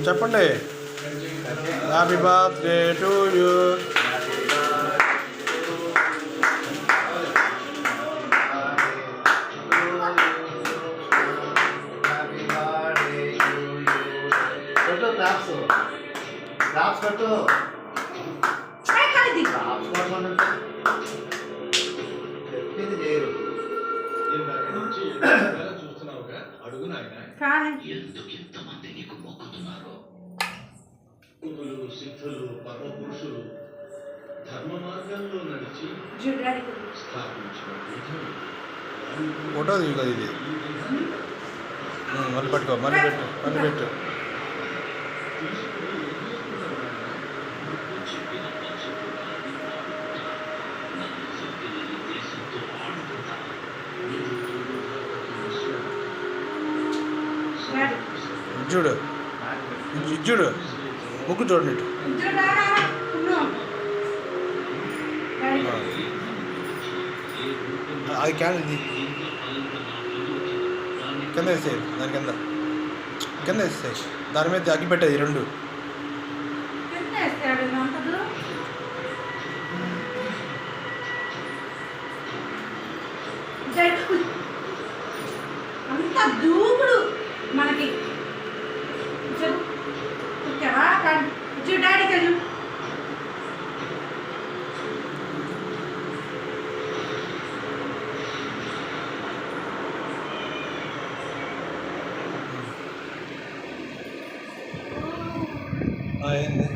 చెప్పండి. Happy birthday to you. Claps కొట్టు. Claps కొట్టమంటే చెప్పింది చేయరు. ఎందుకు ఇంతమంది నీకు మొక్కుతున్నారు? కుతులు, సిద్ధులు, పరమపురుషులు ధర్మ మార్గంలో నడిచి స్థాపించిన ఫోటో దిగు కదా ఇది. మళ్ళీ పట్టుకో, మళ్ళీ పెట్టు, మళ్ళీ పెట్టు. చూడు చూడు, ముక్కు చూడండి. అది క్యాన్ ఇది కింద వేసేయి, దాని కింద వేసేయి. దాని మీద అగ్గి పెట్టేది రెండు. అంత దూకుడు మనకి. డాడీ కదా అయింది.